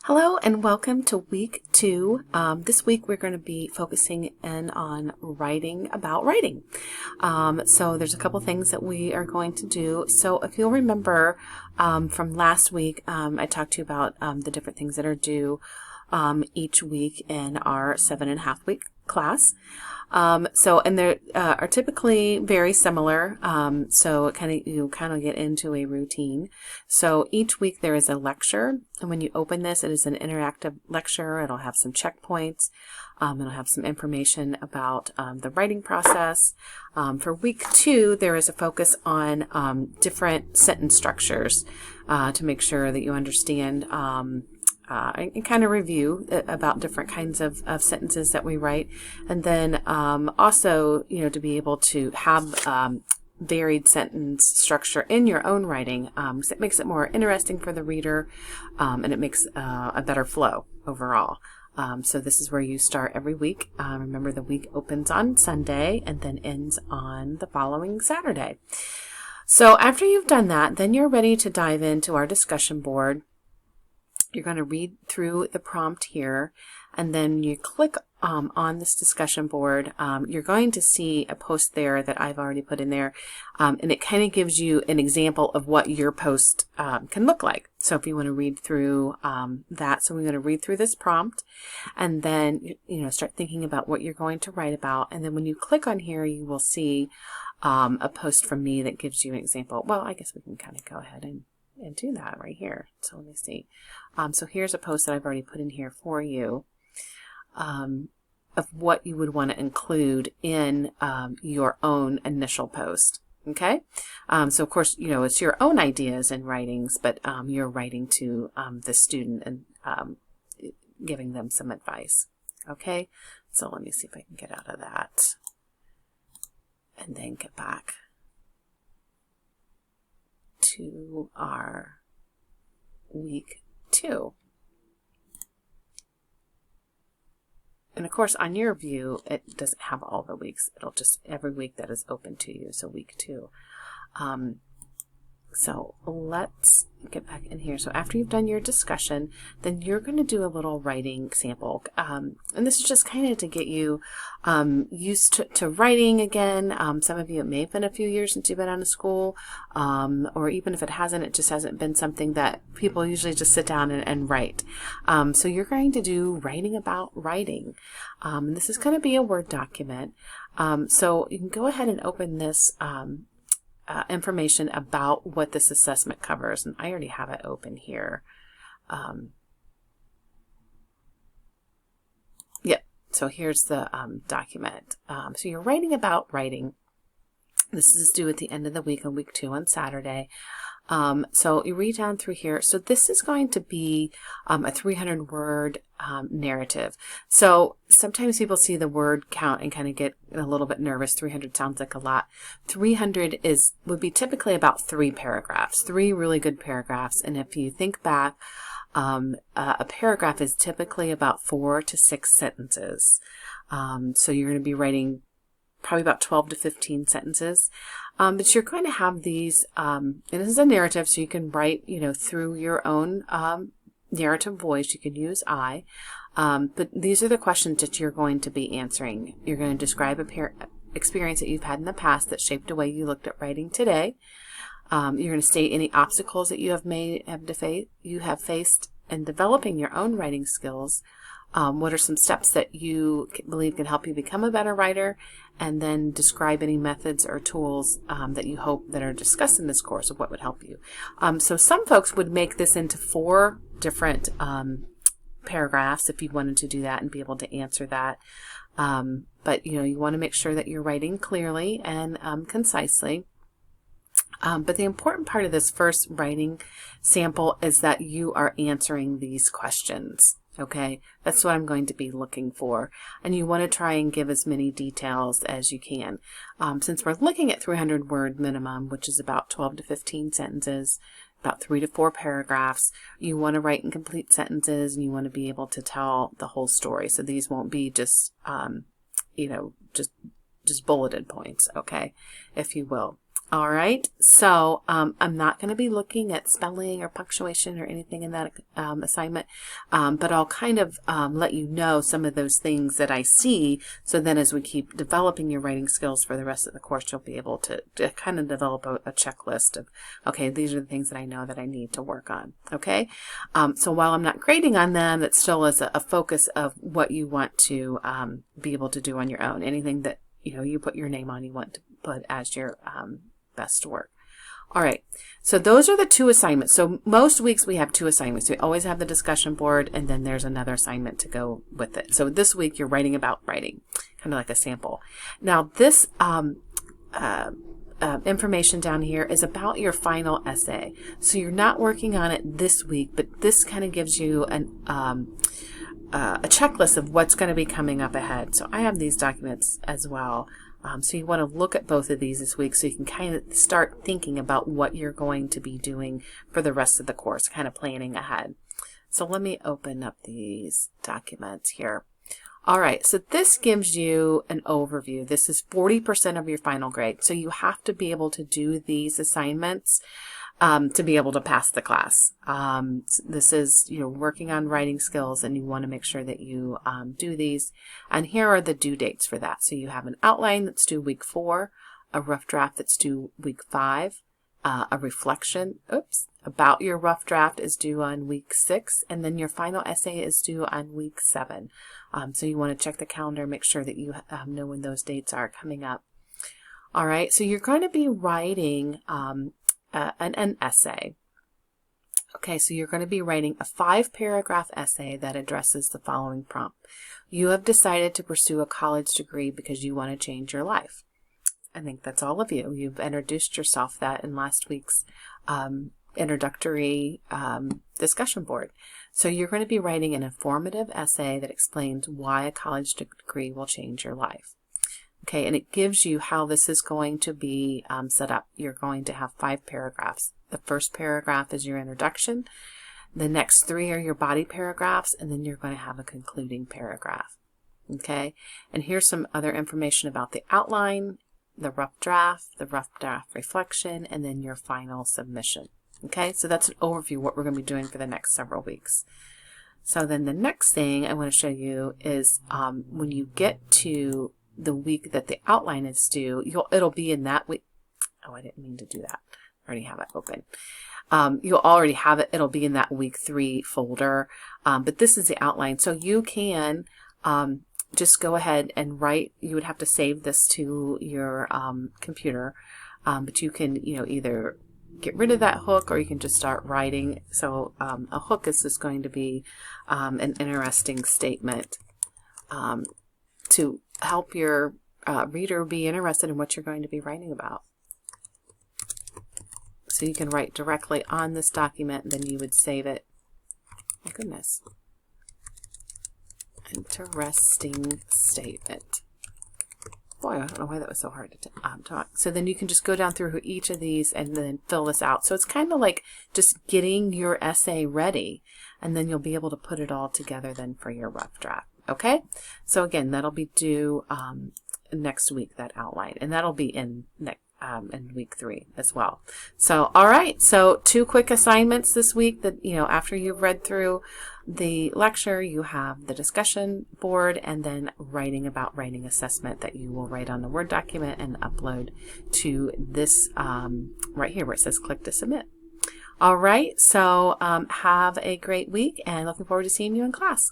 Hello and welcome to week 2. This week we're going to be focusing in on writing about writing. So there's a couple things that we are going to do. So if you'll remember from last week, I talked to you about the different things that are due each week in our 7.5 week class. And they are typically very similar. So you kind of get into a routine. So each week there is a lecture, and when you open this, it is an interactive lecture. It'll have some checkpoints. It'll have some information about the writing process. For week 2, there is a focus on different sentence structures to make sure that you understand and kind of review about different kinds of sentences that we write. And then also, to be able to have varied sentence structure in your own writing. So it makes it more interesting for the reader, and it makes a better flow overall. So this is where you start every week. Remember, the week opens on Sunday and then ends on the following Saturday. So after you've done that, then you're ready to dive into our discussion board. You're going to read through the prompt here, and then you click on this discussion board. You're going to see a post there that I've already put in there, and it kind of gives you an example of what your post can look like. So if you want to read through that, so we're going to read through this prompt, and then start thinking about what you're going to write about. And then when you click on here, you will see a post from me that gives you an example. Well, I guess we can kind of go ahead and do that right here. So let me see. So here's a post that I've already put in here for you of what you would want to include in your own initial post. Okay? So of course, it's your own ideas and writings, but you're writing to the student and giving them some advice. Okay? So let me see if I can get out of that and then get back to our week 2. And of course, on your view, it doesn't have all the weeks. It'll just every week that is open to you. So week 2. So let's get back in here. So after you've done your discussion, then you're going to do a little writing sample. And this is just kind of to get you used to writing again. Some of you, it may have been a few years since you've been out of school, or even if it hasn't, it just hasn't been something that people usually just sit down and write. So you're going to do writing about writing. And this is going to be a Word document. So you can go ahead and open this information about what this assessment covers, and I already have it open here. Yep, so here's the document. So you're writing about writing. This is due at the end of the week on week 2 on Saturday. So you read down through here. So this is going to be a 300-word narrative. So sometimes people see the word count and kind of get a little bit nervous. 300 sounds like a lot. 300 would be typically about 3 paragraphs, 3 really good paragraphs. And if you think back, a paragraph is typically about 4 to 6 sentences. So you're going to be writing probably about 12 to 15 sentences. But you're going to have these, and this is a narrative, so you can write, through your own narrative voice. You can use I. But these are the questions that you're going to be answering. You're going to describe a experience that you've had in the past that shaped the way you looked at writing today. You're going to state any obstacles that you have faced in developing your own writing skills. What are some steps that you believe can help you become a better writer? And then describe any methods or tools that you hope that are discussed in this course of what would help you. So some folks would make this into 4 different paragraphs if you wanted to do that and be able to answer that. But you want to make sure that you're writing clearly and concisely. But the important part of this first writing sample is that you are answering these questions. Okay, that's what I'm going to be looking for. And you want to try and give as many details as you can. Since we're looking at 300 word minimum, which is about 12 to 15 sentences, about 3 to 4 paragraphs, you want to write in complete sentences, and you want to be able to tell the whole story. So these won't be just, just bulleted points, okay, if you will. All right, so I'm not going to be looking at spelling or punctuation or anything in that assignment, but I'll kind of let you know some of those things that I see. So then as we keep developing your writing skills for the rest of the course, you'll be able to kind of develop a checklist of, okay, these are the things that I know that I need to work on. Okay, so while I'm not grading on them, it still is a focus of what you want to be able to do on your own. Anything that you put your name on, you want to put as your best work. All right, so those are the 2 assignments. So most weeks we have 2 assignments. We always have the discussion board, and then there's another assignment to go with it. So this week you're writing about writing, kind of like a sample. Now this information down here is about your final essay. So you're not working on it this week, but this kind of gives you a checklist of what's going to be coming up ahead. So I have these documents as well. So you want to look at both of these this week so you can kind of start thinking about what you're going to be doing for the rest of the course, kind of planning ahead. So let me open up these documents here. All right, so this gives you an overview. This is 40% of your final grade. So you have to be able to do these assignments to be able to pass the class. This is, working on writing skills, and you want to make sure that you do these. And here are the due dates for that. So you have an outline that's due week 4, a rough draft that's due week 5, a reflection, about your rough draft is due on week 6, and then your final essay is due on week 7. So you want to check the calendar, make sure that you know when those dates are coming up. All right, so you're going to be writing an essay. Okay, so you're going to be writing a 5-paragraph essay that addresses the following prompt. You have decided to pursue a college degree because you want to change your life. I think that's all of you. You've introduced yourself that in last week's introductory discussion board. So you're going to be writing an informative essay that explains why a college degree will change your life. Okay, and it gives you how this is going to be set up. You're going to have 5 paragraphs. The first paragraph is your introduction. The next 3 are your body paragraphs, and then you're going to have a concluding paragraph. Okay, and here's some other information about the outline, the rough draft reflection, and then your final submission. Okay, so that's an overview of what we're going to be doing for the next several weeks. So then the next thing I want to show you is when you get to the week that the outline is due, it'll be in that week. Oh, I didn't mean to do that. I already have it open. You'll already have it. It'll be in that week 3 folder. But this is the outline. So you can just go ahead and write. You would have to save this to your computer. But you can, either get rid of that hook, or you can just start writing. So a hook is just going to be an interesting statement to help your reader be interested in what you're going to be writing about. So you can write directly on this document, and then you would save it. My goodness. Interesting statement. Boy, I don't know why that was so hard to talk. So then you can just go down through each of these and then fill this out. So it's kind of like just getting your essay ready, and then you'll be able to put it all together then for your rough draft. Okay, so again, that'll be due next week, that outline, and that'll be in week 3 as well. So, all right, so 2 quick assignments this week that, after you've read through the lecture, you have the discussion board, and then writing about writing assessment that you will write on the Word document and upload to this right here where it says click to submit. All right, so have a great week, and looking forward to seeing you in class.